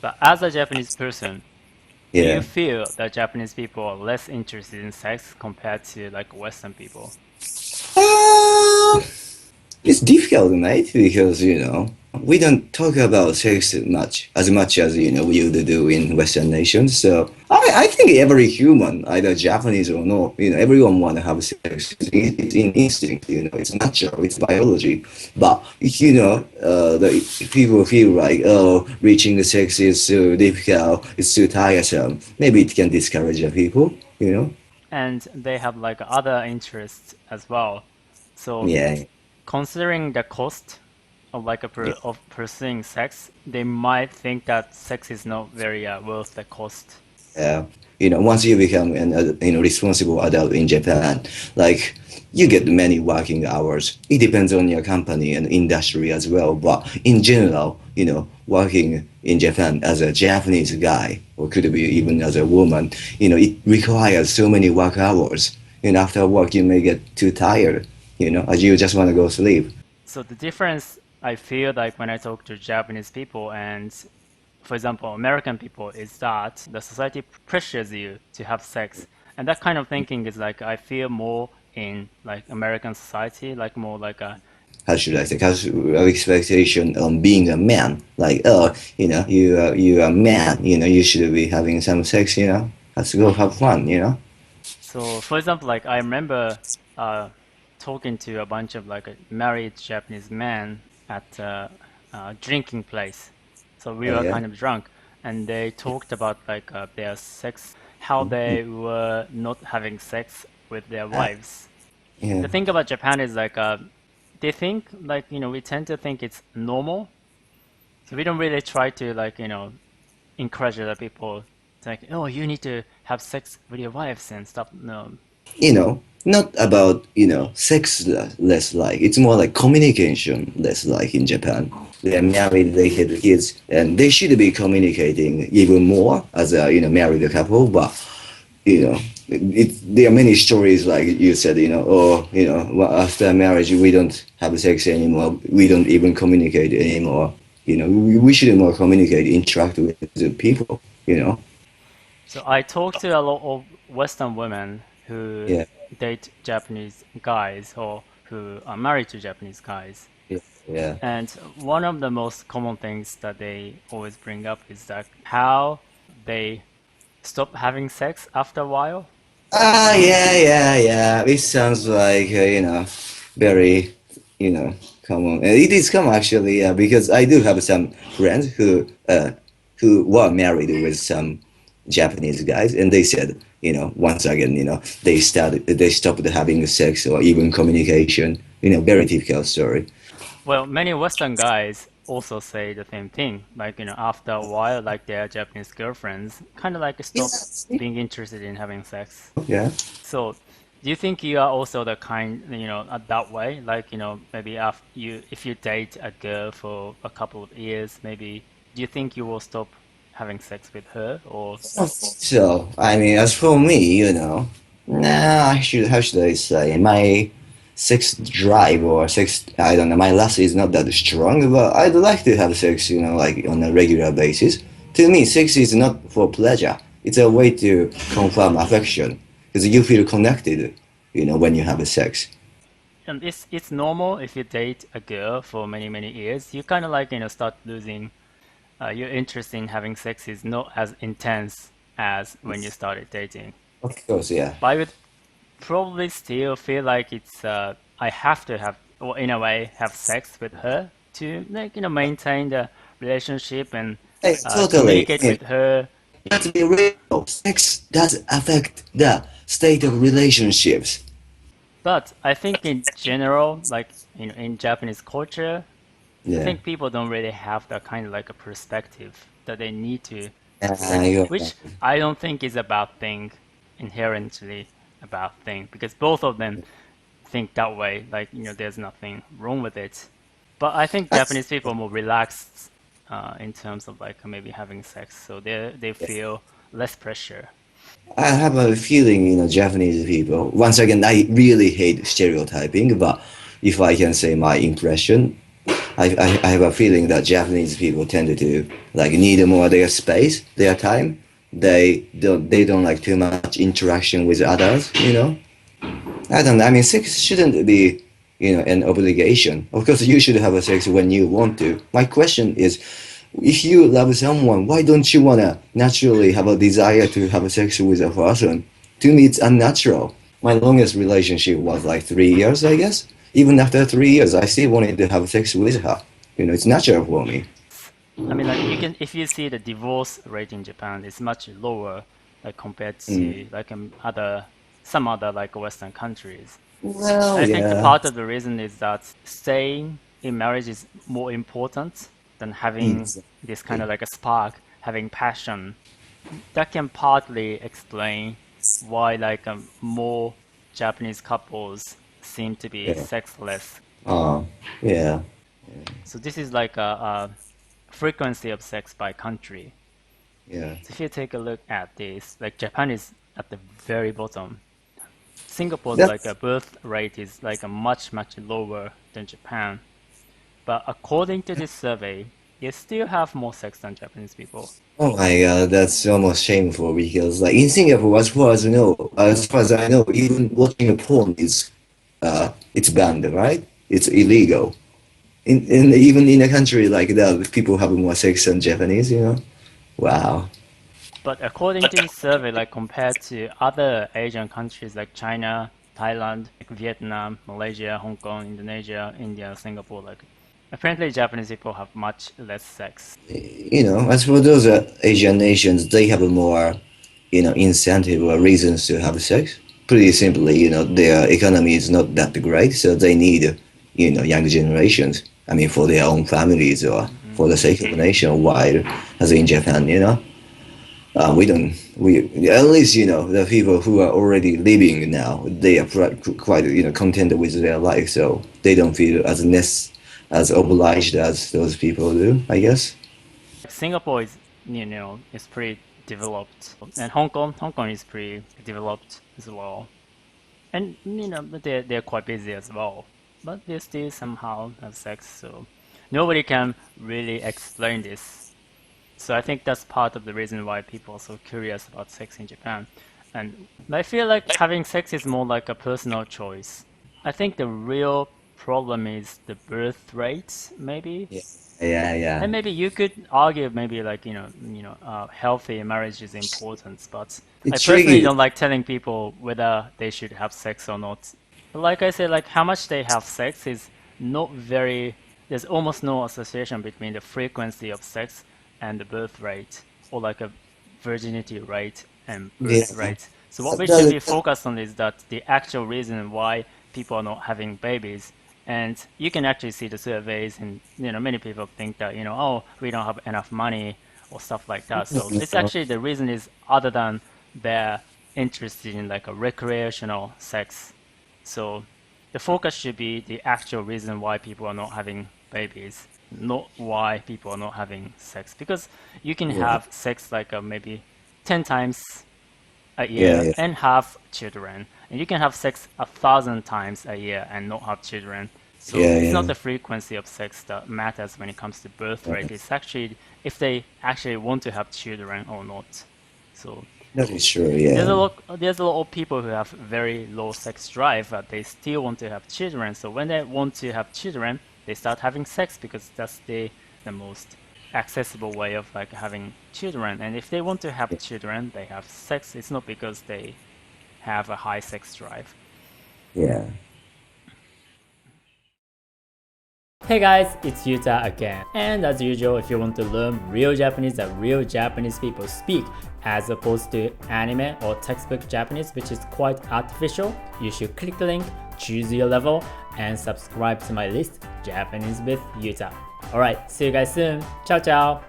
But as a Japanese person, do you Yeah. feel that Japanese people are less interested in sex compared to like Western people? Uh, it's difficult, mate, because we don't talk about sex much as we would do in Western nations. So I think every human, either Japanese or not, everyone want to have sex. It's in instinct, it's natural, it's biology. But the people feel like, oh, reaching the sex is so difficult, it's too tiresome. Maybe it can discourage the people. And they have like other interests as well. So Yeah, considering the cost of like yeah. of pursuing sex, they might think that sex is not very worth the cost. Yeah, once you become an responsible adult in Japan, like you get many working hours. It depends on your company and industry as well. But in general, working in Japan as a Japanese guy or could be even as a woman, it requires so many work hours. And after work, you may get too tired. As you just want to go sleep. So the difference I feel like when I talk to Japanese people and, for example, American people is that the society pressures you to have sex. And that kind of thinking is like I feel more in like American society, like more like a How should I say? Has expectation on being a man. Like, oh, you are a man. You should be having some sex. Let's go have fun. so for example, like I remember uh talking to a bunch of like married Japanese men at a drinking place. So we Oh were yeah. kind of drunk and they talked about like their sex, how Mhm. they were not having sex with their Ah, wives. yeah. The thing about Japan is like they think like we tend to think it's normal, so we don't really try to like encourage other people to like, oh, you need to have sex with your wives and stuff. No. Not about sex less like. It's more like communication less like in Japan. They are married, they have kids, and they should be communicating even more as a married couple. But there are many stories like you said, or well, after marriage we don't have sex anymore, we don't even communicate anymore. We should more communicate, interact with the people. So I talked to a lot of Western women who Yeah, date Japanese guys or who are married to Japanese guys. yeah, yeah. And one of the most common things that they always bring up is that how they stop having sex after a while. Yeah, yeah, yeah. It sounds like very common. It is common actually, yeah, because I do have some friends who were married with some Japanese guys, and they said, once again, they stopped having sex or even communication. Very typical story. Well, many Western guys also say the same thing. Like, after a while, like their Japanese girlfriends kind of like stop being interested in having sex. Yeah. So, do you think you are also the kind, that way? Like, maybe after if you date a girl for a couple of years, maybe do you think you will stop having sex with her or So, I mean, as for me, nah, how should I say, my sex drive or sex, I don't know, my lust is not that strong, but I'd like to have sex, like on a regular basis. To me, sex is not for pleasure. It's a way to confirm affection because you feel connected, when you have sex. and it's normal if you date a girl for many many years, you kind of like start losing your interest in having sex is not as intense as when you started dating. Of course, yeah. But I would probably still feel like it's I have to have, or in a way, have sex with her to like maintain the relationship and Hey, totally. communicate I mean, with her. let's be real. Sex does affect the state of relationships. But I think in general, like in Japanese culture, I Yeah. think people don't really have that kind of like a perspective that they need to have Yeah, sex, you're which right. I don't think is a bad thing, inherently a bad thing, because both of them think that way. Like, there's nothing wrong with it. But I think That's, Japanese people are more relaxed in terms of like maybe having sex, so they yeah. feel less pressure. I have a feeling, Japanese people. Once again, I really hate stereotyping, but if I can say my impression, I have a feeling that Japanese people tend to like need more their space, their time. They don't like too much interaction with others, you know. I don't know. I mean, sex shouldn't be, an obligation. Of course, you should have a sex when you want to. My question is, if you love someone, why don't you wanna naturally have a desire to have sex with a person? To me, it's unnatural. My longest relationship was like 3 years, I guess. Even after 3 years, I still wanted to have sex with her. It's natural for me. I mean, like you can, if you see the divorce rate in Japan is much lower, like compared Mm. to like some other like Western countries. Well, I think the yeah. part of the reason is that staying in marriage is more important than having this kind of Exactly. like a spark, having passion. That can partly explain why like more Japanese couples seem to be Yeah. sexless. Uh, yeah. So this is like a frequency of sex by country. Yeah. So if you take a look at this, like Japan is at the very bottom. Singapore's like a That's birth rate is like a much lower than Japan. But according to this survey, you still have more sex than Japanese people. Oh my God, that's almost shameful because like in Singapore, as far as I know, even watching a porn is it's banned, right? It's illegal. Even in a country like that, people have more sex than Japanese. Wow. But according to this survey, like compared to other Asian countries like China, Thailand, like Vietnam, Malaysia, Hong Kong, Indonesia, India, Singapore, like apparently Japanese people have much less sex. As for those Asian nations, they have a more, incentive or reasons to have sex. Pretty simply, their economy is not that great, so they need, young generations. I mean, for their own families or Hmm. for the sake of the nation. While, as in Japan, we don't, we at least, the people who are already living now, they are quite, content with their life, so they don't feel as obliged as those people do, I guess. Singapore is, is pretty developed, and Hong Kong is pretty developed as well. And but they're quite busy as well, but they still somehow have sex. So nobody can really explain this. So I think that's part of the reason why people are so curious about sex in Japan. And I feel like having sex is more like a personal choice. I think the real problem is the birth rate, maybe. Yeah, yeah, yeah. And maybe you could argue maybe like, healthy marriage is important, but I It's personally tricky. don't like telling people whether they should have sex or not. Like I said, like how much they have sex is not very, there's almost no association between the frequency of sex and the birth rate, or like a virginity rate and birth Yeah. rate. So what we should That, be focused on is that the actual reason why people are not having babies. And you can actually see the surveys, and many people think that oh, we don't have enough money or stuff like that. So this actually the reason is other than they're interested in like a recreational sex. So the focus should be the actual reason why people are not having babies, not why people are not having sex. Because you can yeah, have sex like maybe 10 times a yeah, year yeah, and have children. And you can have sex 1,000 times a year and not have children. So yeah, it's not yeah. the frequency of sex that matters when it comes to birth rate. Yeah. It's actually if they actually want to have children or not. So That is true. Yeah, there's a lot of people who have very low sex drive, but they still want to have children. So when they want to have children, they start having sex because that's the most accessible way of like having children. And if they want to have children, they have sex. It's not because they have a high sex drive. yeah. Hey guys, it's Yuta again. And as usual, if you want to learn real Japanese that real Japanese people speak, as opposed to anime or textbook Japanese, which is quite artificial, you should click the link, choose your level, and subscribe to my list, Japanese with Yuta. Alright, see you guys soon. Ciao, ciao.